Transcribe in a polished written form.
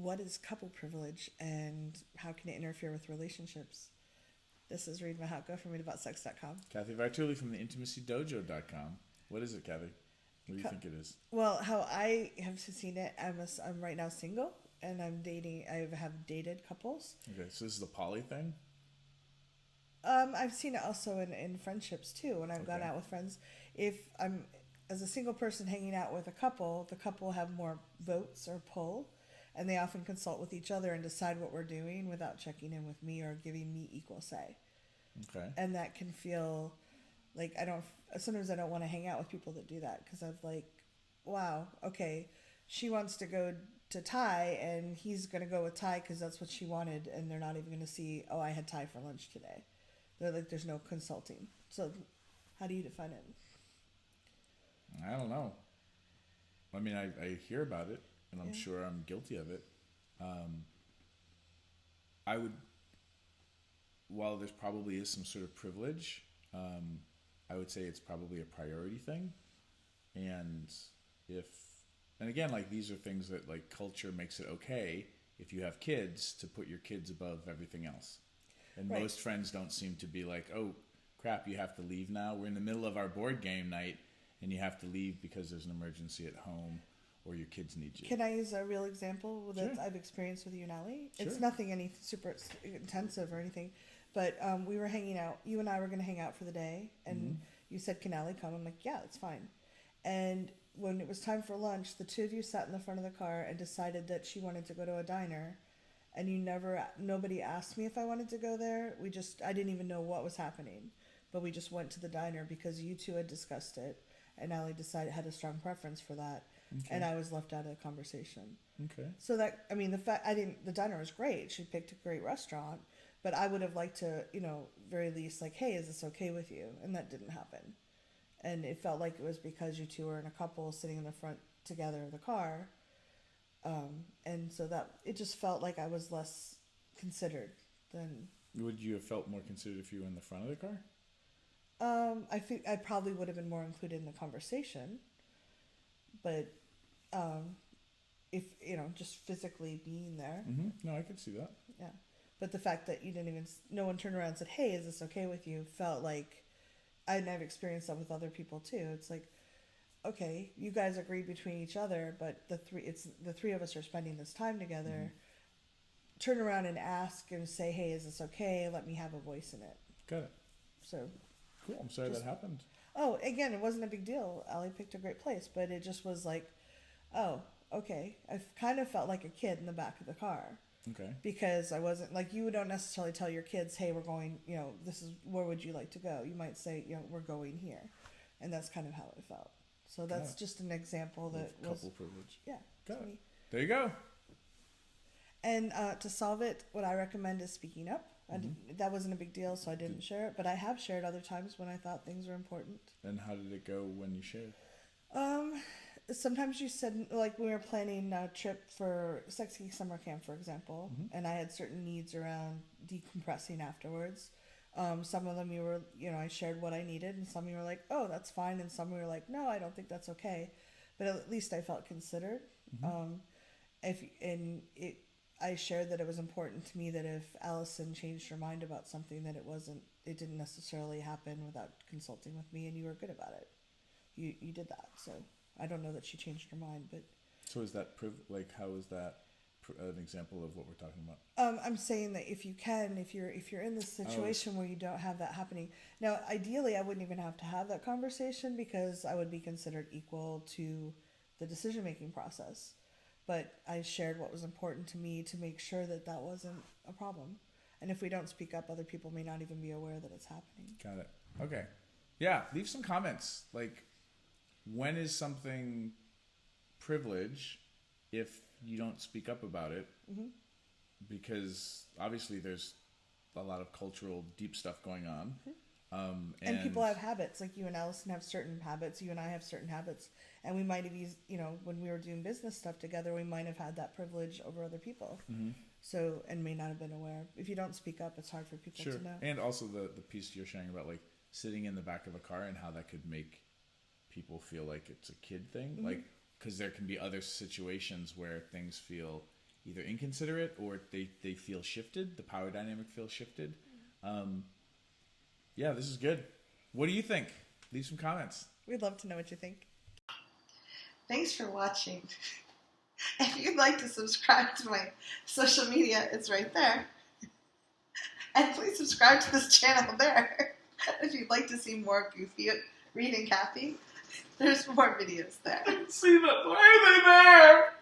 what is couple privilege and how can it interfere with relationships? This is Reid Mahauka from readaboutsex.com. Cathy Vartuli from the intimacydojo.com. What is it, Cathy? What do you think it is? Well, how I have seen it, I'm right now single, and I'm dating. I have dated couples. Okay, so this is the poly thing? I've seen it also in friendships too. When I've gone out with friends, if I'm as a single person hanging out with a couple, the couple have more votes or pull, and they often consult with each other and decide what we're doing without checking in with me or giving me equal say. Okay. And that can feel like sometimes I don't want to hang out with people that do that because I'm like, wow, okay, she wants to go to Thai and he's going to go with Thai because that's what she wanted, and they're not even going to see, oh, I had Thai for lunch today. They're like, there's no consulting. So how do you define it? I don't know. I mean, I hear about it, and I'm sure I'm guilty of it. I would, while there's probably is some sort of privilege, I would say it's probably a priority thing. And again, like, these are things that, like, culture makes it okay if you have kids to put your kids above everything else. And right. Most friends don't seem to be like, oh, crap, you have to leave now. We're in the middle of our board game night, and you have to leave because there's an emergency at home or your kids need you. Can I use a real example that Sure. I've experienced with you and Allie? Sure. It's nothing any super intensive or anything, but we were hanging out. You and I were going to hang out for the day, and you said, can Allie come? I'm like, yeah, it's fine. And when it was time for lunch, the two of you sat in the front of the car and decided that she wanted to go to a diner, and nobody asked me if I wanted to go there. I didn't even know what was happening, but we just went to the diner because you two had discussed it, and Allie had a strong preference for that, and I was left out of the conversation. Okay. So the diner was great. She picked a great restaurant, but I would have liked to, very least like, hey, is this okay with you? And that didn't happen. And it felt like it was because you two were in a couple sitting in the front together of the car. And so that it just felt like I was less considered than. Would you have felt more considered if you were in the front of the car? I think I probably would have been more included in the conversation, but if just physically being there. No, I could see that. Yeah, but the fact that no one turned around and said, "Hey, is this okay with you?" felt like I've experienced that with other people too. It's like, okay, you guys agreed between each other, but the three of us are spending this time together. Turn around and ask and say, hey, is this okay? Let me have a voice in it. Got it. So cool. I'm sorry that happened. Oh, again, it wasn't a big deal. Allie picked a great place, but it just was like, oh, okay. I kind of felt like a kid in the back of the car. Okay. Because I wasn't like, you don't necessarily tell your kids, hey, we're going, this is, where would you like to go? You might say, we're going here. And that's kind of how it felt. So that's just an example that was couple privilege. Yeah. Got it. There you go. And to solve it, what I recommend is speaking up. That wasn't a big deal, so I didn't share it. But I have shared other times when I thought things were important. And how did it go when you shared? Sometimes you said, like, we were planning a trip for Sexy Summer Camp, for example, and I had certain needs around decompressing afterwards. Some of them I shared what I needed, and some you were like, oh, that's fine, and some were like, no, I don't think that's okay. But at least I felt considered. I shared that it was important to me that if Allison changed her mind about something, that it didn't necessarily happen without consulting with me, and you were good about it. You did that, so I don't know that she changed her mind, but. So is that how is that an example of what we're talking about? I'm saying that if you're in this situation where you don't have that happening, now ideally I wouldn't even have to have that conversation because I would be considered equal to the decision making process. But I shared what was important to me to make sure that wasn't a problem. And if we don't speak up, other people may not even be aware that it's happening. Got it. Okay. Yeah, leave some comments. Like, when is something privilege if you don't speak up about it? Because obviously there's a lot of cultural deep stuff going on. And people have habits. Like you and Allison have certain habits. You and I have certain habits. And we might have used, when we were doing business stuff together, we might have had that privilege over other people. So, and may not have been aware. If you don't speak up, it's hard for people to know. And also the piece you're sharing about, like, sitting in the back of a car and how that could make people feel like it's a kid thing. Like, because there can be other situations where things feel either inconsiderate or they feel shifted. The power dynamic feels shifted. Yeah, this is good. What do you think? Leave some comments. We'd love to know what you think. Thanks for watching. If you'd like to subscribe to my social media, it's right there. And please subscribe to this channel there. If you'd like to see more goofy Reid and Cathy, there's more videos there. See them. Why are they there?